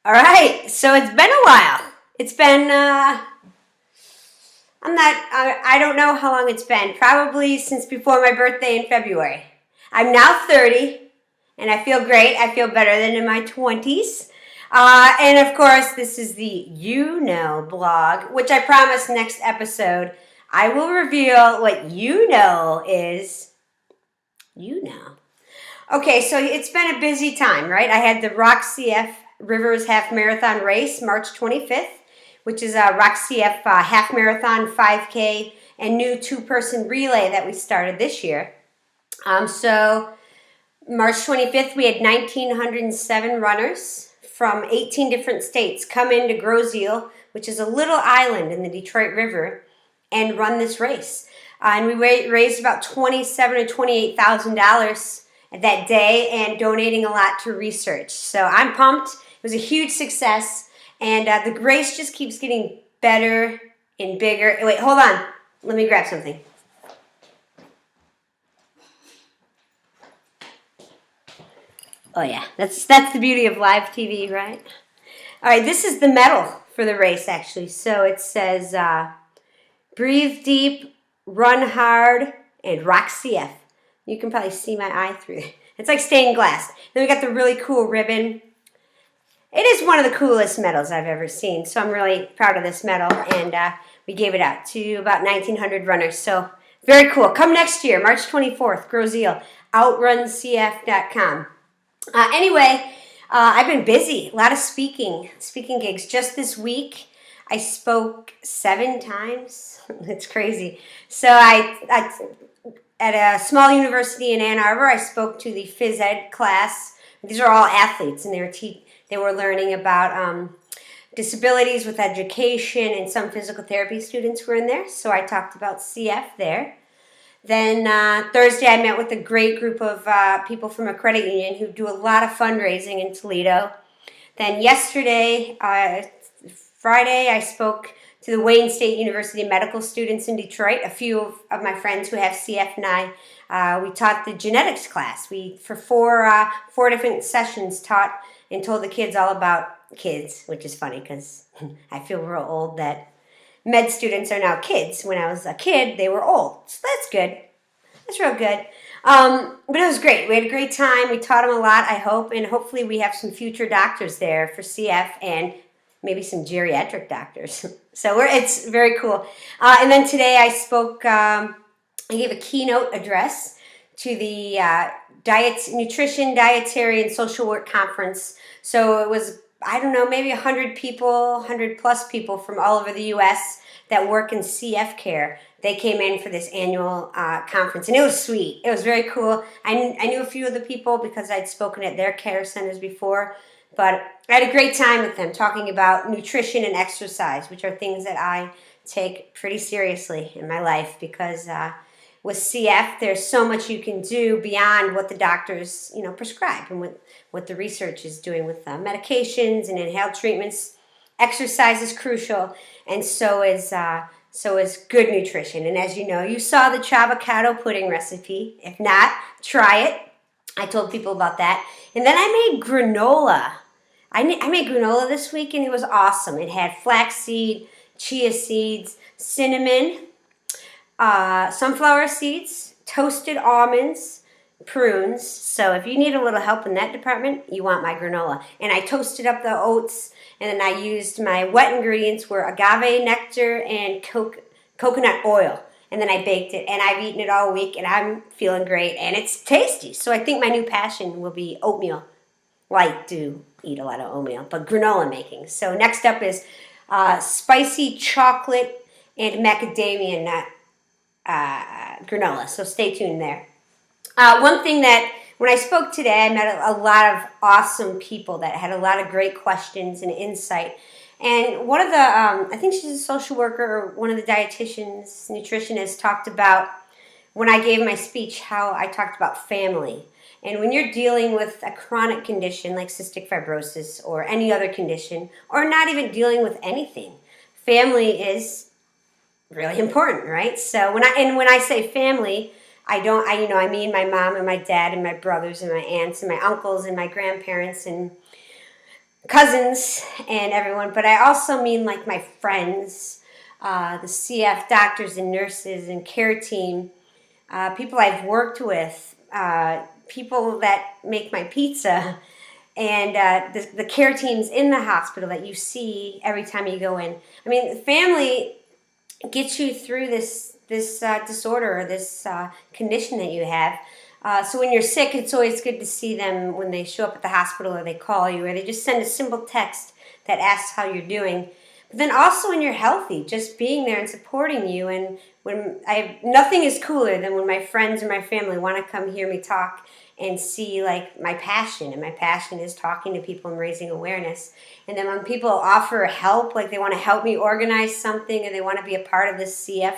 All right, so it's been a while. It's been, I don't know how long it's been. Probably since before my birthday in February. I'm now 30, and I feel great. I feel better than in my 20s. And of course, this is the You Know blog, which I promise next episode I will reveal what you know is you know. Okay, so it's been a busy time, right? I had the Rock CF Rivers Half Marathon race March 25th, which is a Rock CF Half Marathon 5K and new two-person relay that we started this year. So March 25th, we had 1,907 runners from 18 different states come into Groseal, which is a little island in the Detroit River, and run this race. And we raised about $27,000 to $28,000 that day and donating a lot to research. So I'm pumped. It was a huge success, and the race just keeps getting better and bigger. Wait, hold on. Let me grab something. Oh yeah, that's the beauty of live TV, right? All right, this is the medal for the race, actually. So it says, breathe deep, run hard, and rock CF. You can probably see my eye through it. It's like stained glass. Then we got the really cool ribbon. It is one of the coolest medals I've ever seen, so I'm really proud of this medal, and we gave it out to about 1,900 runners, so very cool. Come next year, March 24th, Groseal, outruncf.com. Anyway, I've been busy, a lot of speaking gigs. Just this week, I spoke 7 times. It's crazy. So at a small university in Ann Arbor, I spoke to the phys ed class. These are all athletes, and they were learning about disabilities with education, and some physical therapy students were in there. So I talked about CF there. Then Thursday, I met with a great group of people from a credit union who do a lot of fundraising in Toledo. Then yesterday, Friday, I spoke to the Wayne State University medical students in Detroit. A few of my friends who have CF and I, we taught the genetics class. We, for four different sessions, taught and told the kids all about kids, which is funny because I feel real old that med students are now kids. When I was a kid, they were old. So that's good. That's real good. But it was great. We had a great time. We taught them a lot, I hope. And hopefully we have some future doctors there for CF and maybe some geriatric doctors. So it's very cool. And then today I spoke, I gave a keynote address to the Nutrition, Dietary, and Social Work Conference. So it was, I don't know, maybe 100 people, 100 plus people from all over the U.S. that work in CF care. They came in for this annual conference, and it was sweet. It was very cool. I knew a few of the people because I'd spoken at their care centers before, but I had a great time with them talking about nutrition and exercise, which are things that I take pretty seriously in my life because with CF, there's so much you can do beyond what the doctors, prescribe and what the research is doing with medications and inhaled treatments. Exercise is crucial, and so is good nutrition. And as you know, you saw the chavocado pudding recipe. If not, try it. I told people about that. And then I made granola. I made granola this week, and it was awesome. It had flaxseed, chia seeds, cinnamon, sunflower seeds, toasted almonds, prunes. So if you need a little help in that department, you want my granola. And I toasted up the oats, and then I used my wet ingredients were agave nectar and coconut oil. And then I baked it, and I've eaten it all week, and I'm feeling great, and it's tasty. So I think my new passion will be oatmeal. Well, I do eat a lot of oatmeal, but granola making. So next up is spicy chocolate and macadamia nut granola. So stay tuned there. One thing that when I spoke today, I met a lot of awesome people that had a lot of great questions and insight. And one of the, I think she's a social worker or one of the dietitians, nutritionists, talked about when I gave my speech how I talked about family. And when you're dealing with a chronic condition like cystic fibrosis or any other condition, or not even dealing with anything, family is really important, right? So when I say family, I mean my mom and my dad and my brothers and my aunts and my uncles and my grandparents and cousins and everyone, but I also mean like my friends, the CF doctors and nurses and care team, people I've worked with, people that make my pizza, and the care teams in the hospital that you see every time you go in. I mean, family gets you through this disorder or this condition that you have. So when you're sick, it's always good to see them when they show up at the hospital or they call you or they just send a simple text that asks how you're doing. But then also when you're healthy, just being there and supporting you. And when nothing is cooler than when my friends or my family want to come hear me talk and see like my passion. And my passion is talking to people and raising awareness. And then when people offer help, like they want to help me organize something or they want to be a part of this CF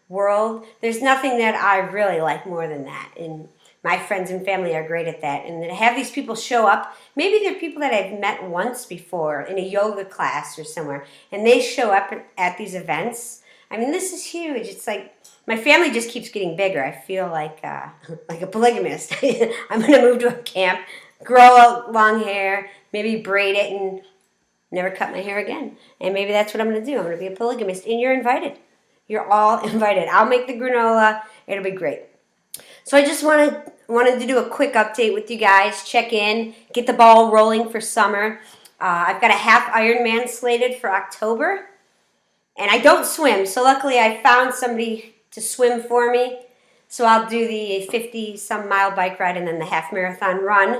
world, there's nothing that I really like more than that. And my friends and family are great at that. And to have these people show up, maybe they're people that I've met once before in a yoga class or somewhere, and they show up at these events. I mean, this is huge. It's like my family just keeps getting bigger. I feel like a polygamist. I'm going to move to a camp, grow long hair, maybe braid it, and never cut my hair again. And maybe that's what I'm going to do. I'm going to be a polygamist, and you're invited. You're all invited. I'll make the granola. It'll be great. So I just wanted to do a quick update with you guys, check in, get the ball rolling for summer. I've got a half Ironman slated for October, and I don't swim, so luckily I found somebody to swim for me. So I'll do the 50-some mile bike ride and then the half marathon run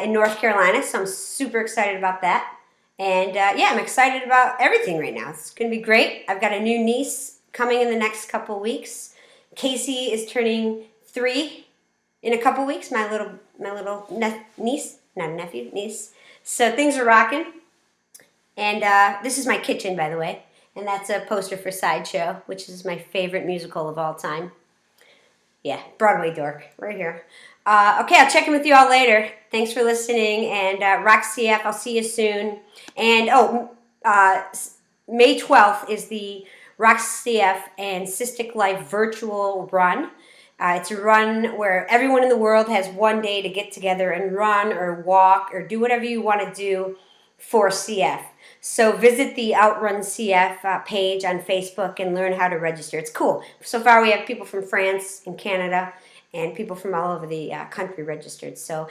in North Carolina, so I'm super excited about that. And yeah, I'm excited about everything right now. It's going to be great. I've got a new niece coming in the next couple weeks. Casey is turning 3 in a couple weeks. My little niece, not a nephew, niece. So things are rocking. And this is my kitchen, by the way. And that's a poster for Sideshow, which is my favorite musical of all time. Yeah, Broadway dork, right here. Okay, I'll check in with you all later. Thanks for listening, and rock CF, I'll see you soon. And May 12th is the Rock CF and Cystic Life virtual run. It's a run where everyone in the world has one day to get together and run or walk or do whatever you want to do for CF. So visit the Outrun CF page on Facebook and learn how to register. It's cool. So far we have people from France and Canada and people from all over the country registered. So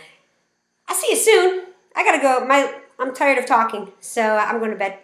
I'll see you soon. I gotta go. I'm tired of talking, so I'm going to bed.